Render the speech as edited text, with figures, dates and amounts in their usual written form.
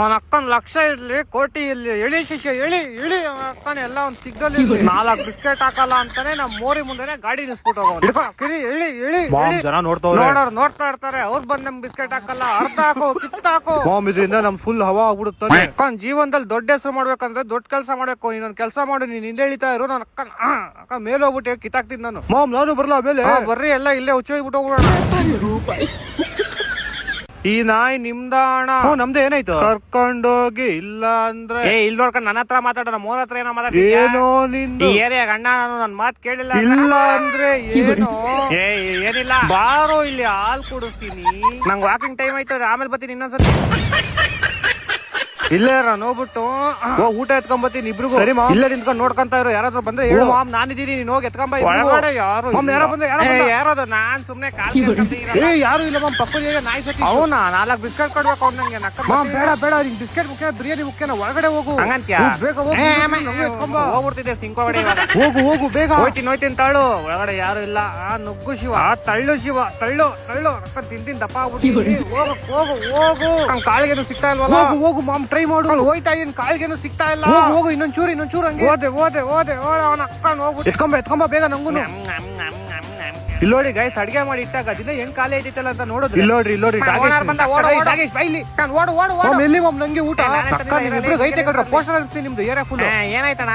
ಅವನ ಅಕ್ಕನ ಲಕ್ಷ ಇರ್ಲಿ ಕೋಟಿ ಇರ್ಲಿ ಎಳಿ ಶಿಷ್ಯ ಎಳಿ ಇಳಿ ಅವನ ಅಕ್ಕನ ಎಲ್ಲ ಒಂದ್ ಸಿಗ್ದಲ್ಲಿ 4 ಬಿಸ್ಕೆಟ್ ಹಾಕಲ್ಲ ಅಂತಾನೆ ನಮ್ ಮೋರಿ ಮುಂದೆನೆ ಗಾಡಿ ನಿಲ್ಸ್ಬಿಟ್ಟು ಹೋಗೋನು ಇಳಿ ಇಳಿ ಜನ ನೋಡ್ತಾವ್ರೆ ನೋಡ್ತಾ ಇರ್ತಾರೆ ಅವ್ರು ಬಂದ್ ನಮ್ ಬಿಸ್ಕೆಟ್ ಹಾಕಲ್ಲ ಅರ್ಧ ಹಾಕೋ ಕಿತ್ತಾಕೋ ಇದರಿಂದ ನಮ್ ಫುಲ್ ಹವಾ ಆಗ್ಬಿಡುತ್ತಾನೆ. ಅಕ್ಕನ್ ಜೀವನದಲ್ಲಿ ದೊಡ್ಡ ಹೆಸರು ಮಾಡ್ಬೇಕಂದ್ರೆ ದೊಡ್ಡ ಕೆಲಸ ಮಾಡ್ಬೇಕು. ನೀನೊಂದ್ ಕೆಲಸ ಮಾಡು, ನೀನ್ ಹಿಂದೆ ಇಳಿತಾ ಇರು, ನನ್ನ ಅಕ್ಕ ಮೇಲೆ ಹೋಗ್ಬಿಟ್ಟು ಕಿತ್ತಾಕ್ತಿದ್ ನಾನು. ನಾನು ಬರ್ಲಾ ಮೇಲೆ ಬರ್ರಿ ಎಲ್ಲ ಇಲ್ಲೇ ಹುಚ್ಚೋಗ್ಬಿಟ್ಟು ಹೋಗ್ಬಿಡೋಣ. ಈ ನಾಯಿ ನಿಮ್ದಾಣ ನಮ್ದು ಏನಾಯ್ತು? ಕರ್ಕೊಂಡೋಗಿ ಇಲ್ಲ ಅಂದ್ರೆ ಇಲ್ಲಿ ನೋಡ್ಕೊಂಡು ನನ್ನ ಹತ್ರ ಮಾತಾಡೋಣ, ಮೋರ್ ಹತ್ರ ಏನೋ ಏನೋ ನಿಂದು ಏರಿಯಾಗ ಅಣ್ಣ ನಾನು ನನ್ ಮಾತ್ ಕೇಳಿಲ್ಲ ಇಲ್ಲ ಅಂದ್ರೆ ಏನು? ಏನಿಲ್ಲ ಬಾರೋ ಇಲ್ಲಿ ಹಾಲ್ ಕುಡಿಸ್ತೀನಿ, ನಂಗೆ ವಾಕಿಂಗ್ ಟೈಮ್ ಆಯ್ತದೆ, ಆಮೇಲೆ ಬರ್ತೀನಿ ಇನ್ನೊಂದ್ಸತಿ. ಇಲ್ಲೇ ನೋಡ್ಬಿಟ್ಟು ಊಟ ಎತ್ಕೊಂಬತ್ತೀನಿ ಇಬ್ರಿಗೂ. ಸರಿ ಮಾಮ್, ಇಲ್ಲೇ ನಿಂತ್ಕೊಂಡು ನೋಡ್ಕೊಂತ ಇರೋ. ಯಾರಾದ್ರೂ ಬಂದ್ರೆ ಹೇಳು ಮಾಮ್, ನಾನಿದ್ದೀನಿ, ನೀನ್ ಹೋಗಿ ಎತ್ಕೊಂಬ. ಒಳಗಡೆ ಯಾರು ಯಾರೋದು ನಾನ್ ಸುಮ್ನೆ ಯಾರು ಇಲ್ಲ ಮಾಮ್, ಪಕ್ಕದ ನಾಯಿ ಸತಿ. ಅವನಾ 4 ಬಿಸ್ಕೆಟ್ ಕೊಡ್ಬೇಕು ಅವ್ನು ನಂಗೆ. ಮಾಮ್ ಬೇಡ ಬೇಡ, ನಿನ್ ಬಿಸ್ಕೆಟ್ ಮುಖ್ಯ, ಬಿರಿಯಾನಿ ಮುಖ್ಯನ, ಒಳಗಡೆ ಹೋಗು. ಹಂಗಂತ್ಯಾ? ಬೇಗ ಹೋಗ್ಬಿಡ್ತಿದ್ದೆ ಸಿಂಕ್ ಒಳಗಡೆ. ಹೋಗು ಬೇಗ. ಹೋಯ್ತೀನಿ ತಾಳು. ಒಳಗಡೆ ಯಾರು ಇಲ್ಲ. ನುಗ್ಗು ಶಿವ, ತಳ್ಳು ಶಿವ, ತಳ್ಳು ಅಕ್ಕ ತಿಂತೀನಿ ದಪ್ಪ ಆಗ್ಬಿಟ್ಟು. ಹೋಗು ನನ್ ಕಾಳಿಗೇನು ಸಿಗ್ತಾ ಇಲ್ವಲ್ಲ. ಹೋಗು ಮಾಮ್, ಟ್ರೈ ಮಾಡು. ಹೋಯ್ತಾ ಇದೀನಿ, ಕಾಳಿಗೇನು ಸಿಗ್ತಾ ಇಲ್ಲ. ಹೋಗು ಇನ್ನೊಂಚೂರು ಹಂಗೆ. ಹೋದೆ ಅವನ ಅಕ್ಕನ್ ಹೋಗ್ಬಿಟ್ಟು ಎತ್ಕೊಂಬ ಬೇಗ ನಂಗೂ. ಇಲ್ಲಿ ನೋಡಿ ಗೈಸ್, ಅಡ್ಗೆ ಮಾಡಿ ಇಟ್ಟಾಗ ದಿನ ಹೆಂಗ್ ಖಾಲಿ ಐತಿತ್ತಲ್ಲ ಅಂತ ನೋಡೋದು. ಇಲ್ಲಿ ನೋಡ್ರಿ ಎಲ್ಲಿ ಮಾಮ್ ನಂಗೆ ಊಟ ಐತೆ ಕಡ್ರ. ಪೋಸ್ಟರ್ ಅನ್ಸ್ತೀನಿ ನಿಮ್ದು ಏರಿಯಾ ಫುಲ್. ಏನಾಯ್ತಣ್ಣ?